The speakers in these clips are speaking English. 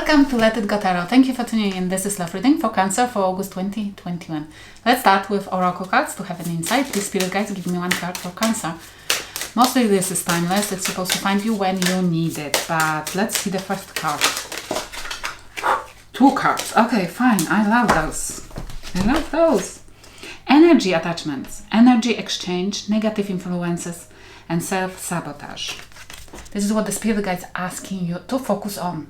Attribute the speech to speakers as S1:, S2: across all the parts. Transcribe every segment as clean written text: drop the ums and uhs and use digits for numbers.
S1: Welcome to Let It Go Tarot. Thank you for tuning in. This is love reading for Cancer for August 2021. Let's start with Oracle cards to have an insight. Please, Spirit Guides, give me one card for Cancer. Mostly this is timeless. It's supposed to find you when you need it. But let's see the first card. 2 cards. Okay, fine. I love those. I love those. Energy attachments, energy exchange, negative influences, and self-sabotage. This is what the Spirit Guides are asking you to focus on.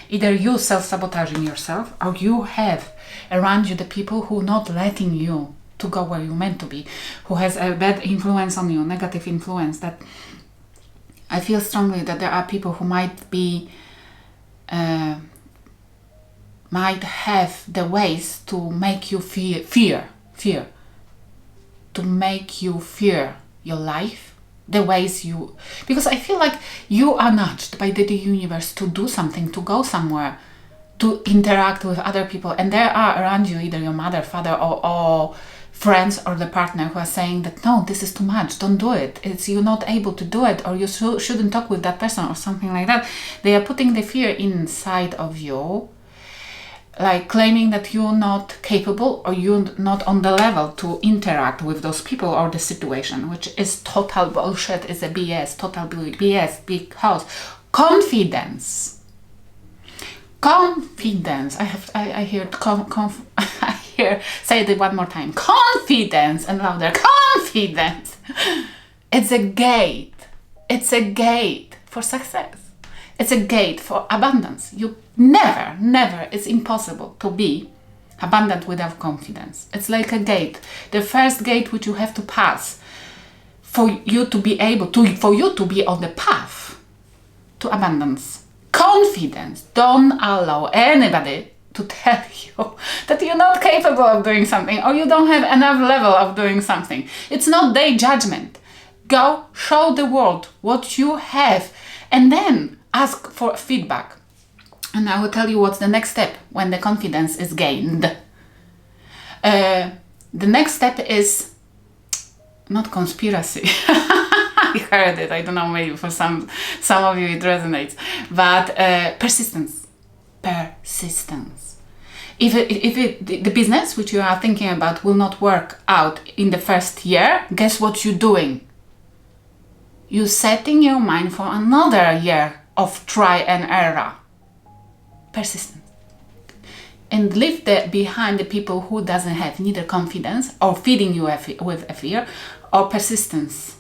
S1: Either you self-sabotaging yourself, or you have around you the people who not letting you to go where you're meant to be, who has a bad influence on you, negative influence. That I feel strongly that there are people who might be, might have the ways to make you fear, to make you fear your life. The ways you, because I feel like you are nudged by the universe to do something, to go somewhere, to interact with other people, and there are around you either your mother, father, or friends, or the partner who are saying that no, this is too much, don't do it, it's you're not able to do it, or you shouldn't talk with that person, or something like that. They are putting the fear inside of you, like claiming that you're not capable or you're not on the level to interact with those people or the situation, which is total bullshit, is a BS, total BS, because confidence, I hear, say it one more time, confidence, and louder, confidence. It's a gate for success. It's a gate for abundance. You never, it's impossible to be abundant without confidence. It's like a gate. The first gate which you have to pass for you to be able to, for you to be on the path to abundance. Confidence. Don't allow anybody to tell you that you're not capable of doing something or you don't have enough level of doing something. It's not their judgment. Go show the world what you have and then ask for feedback, and I will tell you what's the next step when the confidence is gained. The next step is not conspiracy. I heard it, I don't know, maybe for some of you it resonates, but persistence. If the business which you are thinking about will not work out in the first year, guess what you're doing? You're setting your mind for another year of try and error. Persistence. And leave behind the people who doesn't have neither confidence or feeding you with a fear, or persistence.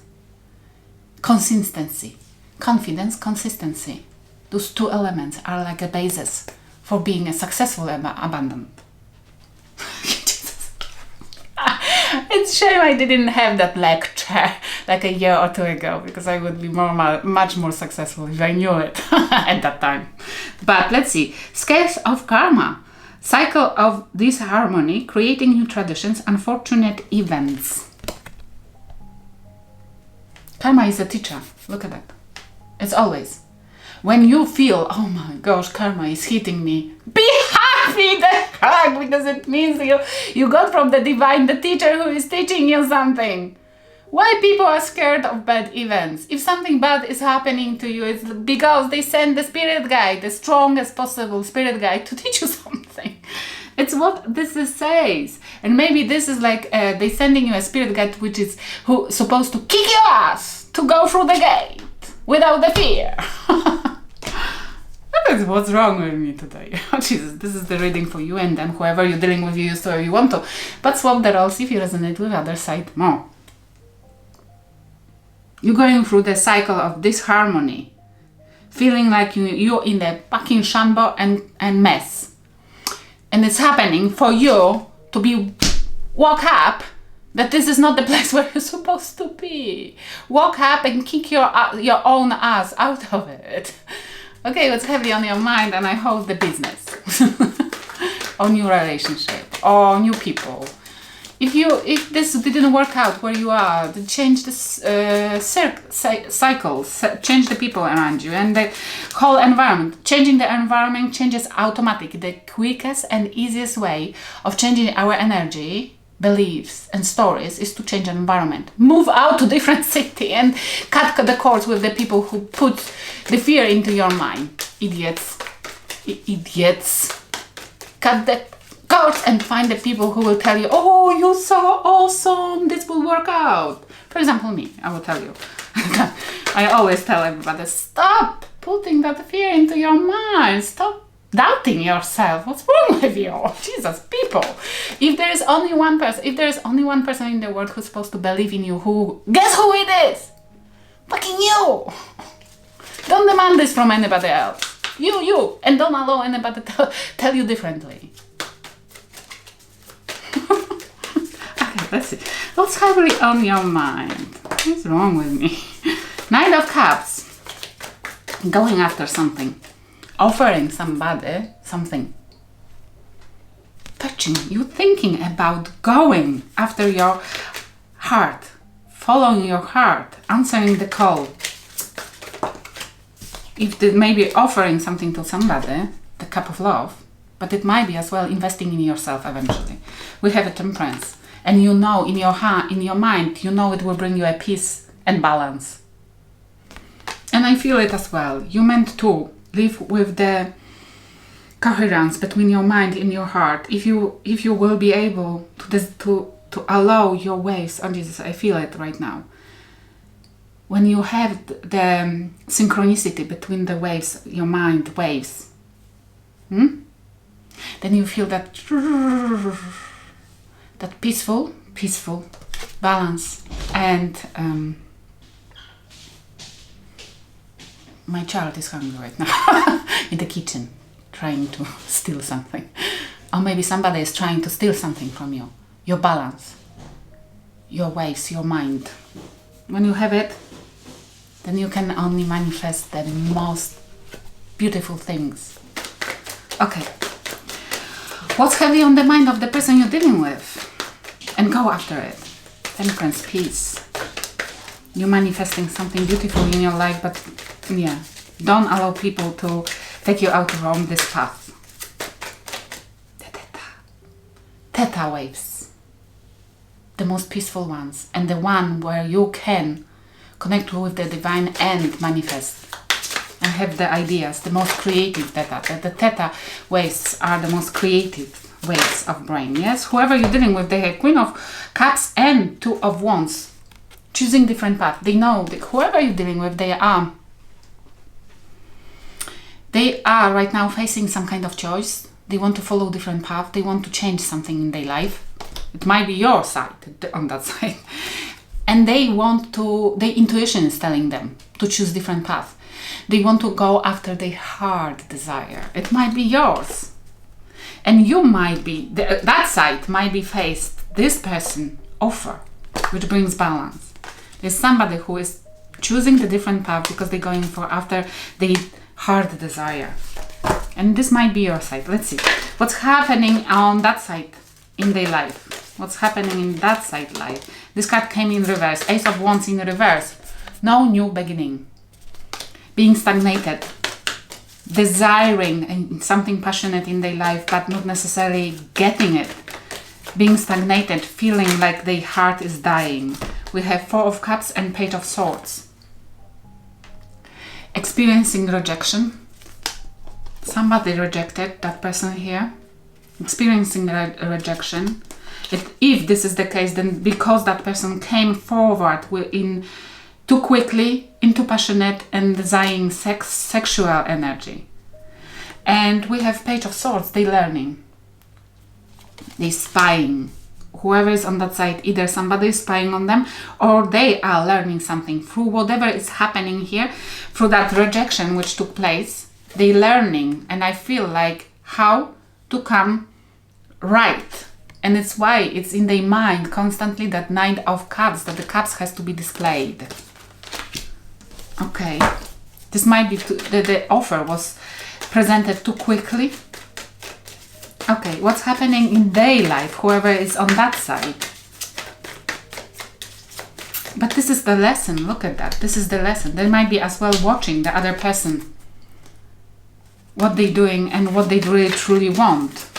S1: Consistency. Confidence, consistency. Those 2 elements are like a basis for being a successful abundant. It's a shame I didn't have that lecture like a year or 2 ago, because I would be much more successful if I knew it at that time. But let's see. Scales of karma. Cycle of disharmony, creating new traditions, unfortunate events. Karma is a teacher. Look at that. It's always. When you feel, oh my gosh, karma is hitting me, be happy because it means you got from the divine, the teacher who is teaching you something. Why people are scared of bad events? If something bad is happening to you, it's because they send the spirit guide, the strongest possible spirit guide, to teach you something. It's what this says. And maybe this is like they sending you a spirit guide which is supposed to kick your ass to go through the gate without the fear. That is what's wrong with me today. Oh, Jesus, this is the reading for you and them, whoever you're dealing with, you use whoever you want to. But swap the roles if you resonate with the other side more. You're going through the cycle of disharmony, feeling like you're in the fucking shambles and mess. And it's happening for you to be woke up that this is not the place where you're supposed to be. Woke up and kick your own ass out of it. Okay, what's heavy on your mind, and I hope the business, or new relationship, or new people. If this didn't work out where you are, change this cycles, change the people around you and the whole environment. Changing the environment changes automatically. The quickest and easiest way of changing our energy, beliefs and stories is to change an environment. Move out to different city and cut the cords with the people who put the fear into your mind. Idiots. idiots. Cut the cords and find the people who will tell you, oh, you're so awesome, this will work out. For example, me, I will tell you. I always tell everybody, stop putting that fear into your mind. Stop doubting yourself. What's wrong with you? Jesus, people. If there is only one person in the world who's supposed to believe in you, guess who it is? Fucking you. Don't demand this from anybody else. You. And don't allow anybody to tell you differently. Okay, let's see. What's heavily on your mind? What's wrong with me? Knight of Cups. Going after something. Offering somebody something. Touching. You thinking about going after your heart. Following your heart. Answering the call. If they may be offering something to somebody, the cup of love, but it might be as well investing in yourself eventually. We have a temperance. And you know in your heart, in your mind, you know it will bring you a peace and balance. And I feel it as well. You meant to live with the coherence between your mind and your heart. If you will be able to allow your waves, oh Jesus, I feel it right now. When you have the synchronicity between the waves, your mind waves, then you feel that peaceful balance. And my child is hungry right now in the kitchen, trying to steal something. Or maybe somebody is trying to steal something from you. Your balance, your waves, your mind. When you have it, then you can only manifest the most beautiful things. Okay. What's heavy on the mind of the person you're dealing with? And go after it. Temperance, peace. You're manifesting something beautiful in your life, but yeah, don't allow people to take you out on this path. Theta waves. The most peaceful ones. And the one where you can connect with the divine and manifest. And have the ideas, the most creative theta. The theta waves are the most creative waves of brain. Yes, whoever you're dealing with, they have Queen of Cups and Two of Wands, choosing different paths. They know that whoever you're dealing with, they are right now facing some kind of choice. They want to follow different path. They want to change something in their life. It might be your side on that side, and they want to. Their intuition is telling them to choose different path. They want to go after their heart desire. It might be yours. And you might be, that side might be faced this person offer, which brings balance. There's somebody who is choosing the different path because they're going for after the heart desire. And this might be your side. Let's see. What's happening on that side in their life? What's happening in that side life? This card came in reverse. Ace of Wands in reverse. No new beginning. Being stagnated. Desiring something passionate in their life, but not necessarily getting it. Being stagnated, feeling like their heart is dying. We have Four of Cups and Page of Swords. Experiencing rejection. Somebody rejected that person here. Experiencing rejection. If this is the case, then because that person came forward too quickly, into passionate and desiring sexual energy. And we have Page of Swords, they learning. They spying. Whoever is on that side, either somebody is spying on them or they are learning something through whatever is happening here, through that rejection which took place. They learning, and I feel like how to come right. And it's why it's in their mind constantly that Knight of Cups, that the cups has to be displayed. Okay, this might be the offer was presented too quickly. Okay, what's happening in their life, whoever is on that side? But this is the lesson, look at that, this is the lesson. They might be as well watching the other person, what they're doing and what they really truly want.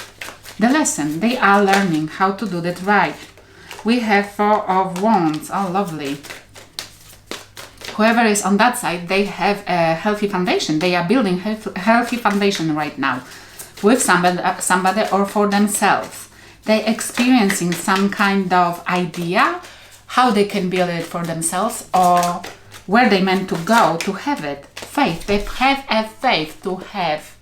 S1: The lesson, they are learning how to do that right. We have Four of Wands, oh lovely. whoever is on that side, they have a healthy foundation. They are building a healthy foundation right now with somebody or for themselves. They're experiencing some kind of idea how they can build it for themselves or where they meant to go to have it. Faith. They have a faith to have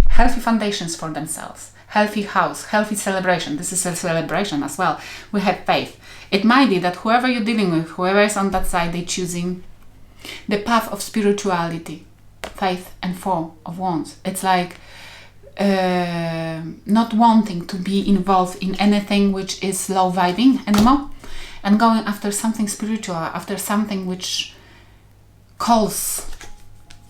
S1: healthy foundations for themselves. Healthy house, healthy celebration. This is a celebration as well. We have faith. It might be that whoever you're dealing with, whoever is on that side, they're choosing the path of spirituality, faith and Four of Wands. It's like not wanting to be involved in anything which is low vibing anymore and going after something spiritual, after something which calls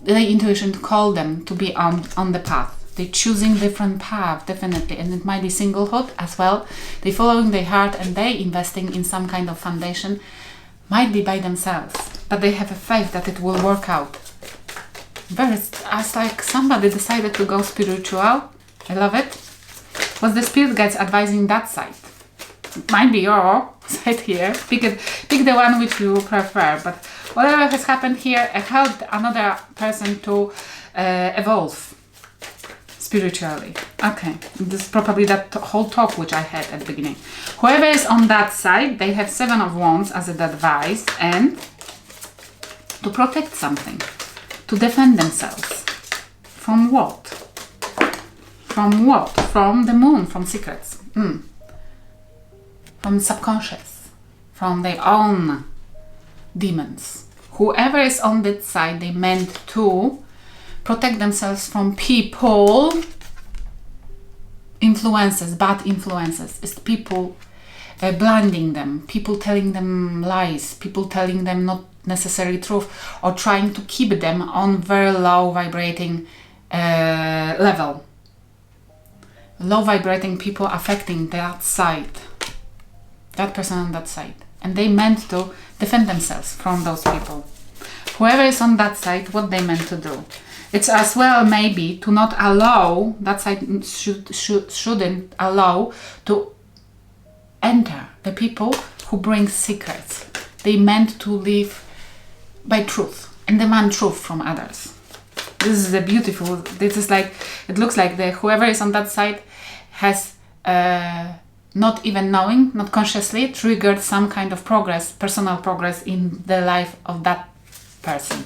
S1: the intuition to call them to be on the path. They're choosing different path, definitely, and it might be singlehood as well. They're following their heart and they investing in some kind of foundation, might be by themselves, but they have a faith that it will work out. As like somebody decided to go spiritual. I love it. What's the spirit guides advising that side? It might be your side here. Pick the one which you prefer, but whatever has happened here, it helped another person to evolve spiritually. Okay, this is probably that whole talk which I had at the beginning. Whoever is on that side, they have Seven of Wands as an advice, and to protect something, to defend themselves. From what? From what? From the moon, from secrets. From subconscious, from their own demons. Whoever is on that side, they meant to protect themselves from people, influences, bad influences. It's people blinding them, people telling them lies, people telling them not necessarily truth, or trying to keep them on very low vibrating level. Low vibrating people affecting that side, that person on that side. And they meant to defend themselves from those people. Whoever is on that side, what they meant to do. It's as well maybe to not allow, that side shouldn't allow to enter the people who bring secrets. They meant to live by truth and demand truth from others. This is a beautiful, this is like, it looks like whoever is on that side has not even knowing, not consciously triggered some kind of progress, personal progress in the life of that person.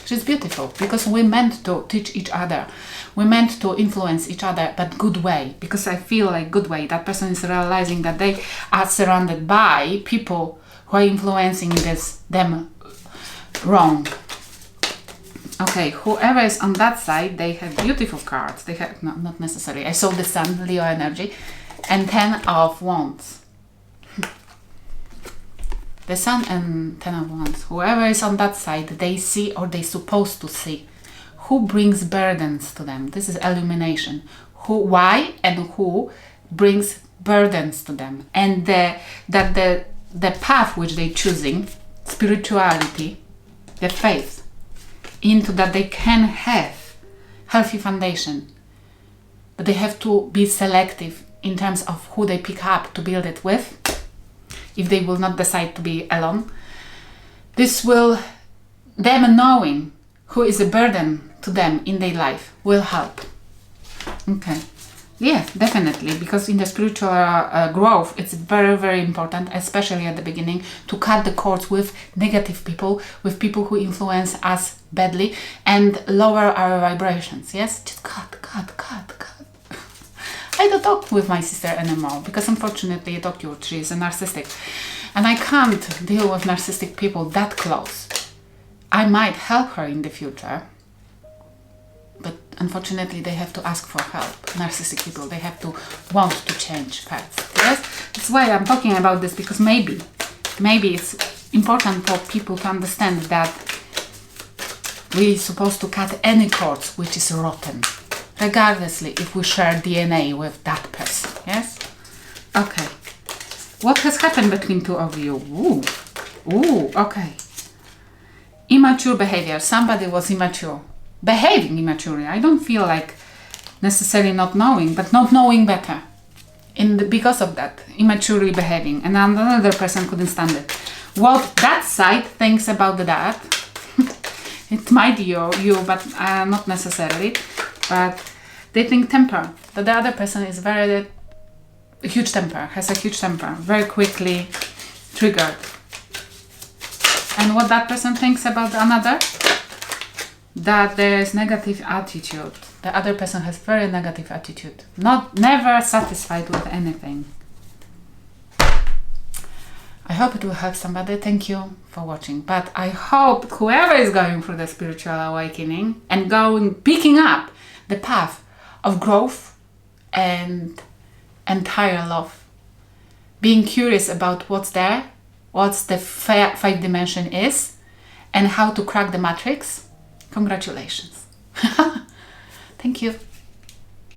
S1: Which is beautiful, because we meant to teach each other, we meant to influence each other, but good way, because I feel like good way. That person is realizing that they are surrounded by people who are influencing them wrong. Okay, whoever is on that side, they have beautiful cards. They have, no, not necessarily. I saw the Sun, Leo energy, and 10 of Wands. The Sun and 10 of Wands. Whoever is on that side, they see, or they supposed to see, who brings burdens to them. This is illumination. Why and who brings burdens to them, and that the path which they choosing, spirituality, the faith, into that they can have healthy foundation, but they have to be selective in terms of who they pick up to build it with. If they will not decide to be alone, this will, them knowing who is a burden to them in their life, will help. Okay, yeah, definitely, because in the spiritual growth, it's very, very important, especially at the beginning, to cut the cords with negative people, with people who influence us badly and lower our vibrations. Yes, just cut. I don't talk with my sister anymore, because unfortunately I talk to her, she is a narcissistic, and I can't deal with narcissistic people that close. I might help her in the future, but unfortunately they have to ask for help. Narcissistic people, they have to want to change first. Yes, that's why I'm talking about this, because maybe it's important for people to understand that we're supposed to cut any cords which is rotten, regardlessly if we share DNA with that person. Yes? Okay. What has happened between two of you? Ooh, okay. Immature behavior. Somebody was immature. Behaving immaturely. I don't feel like necessarily not knowing, but not knowing better. Because of that, immaturely behaving. And another person couldn't stand it. What that side thinks about that, It might be you, but not necessarily. But they think temper, that the other person is very huge temper, has a huge temper, very quickly triggered. And what that person thinks about another, that there is negative attitude. The other person has very negative attitude, never satisfied with anything. I hope it will help somebody. Thank you for watching. But I hope whoever is going through the spiritual awakening and picking up the path of growth and higher love, being curious about what's there, what's the fifth dimension is, and how to crack the matrix. Congratulations. Thank you.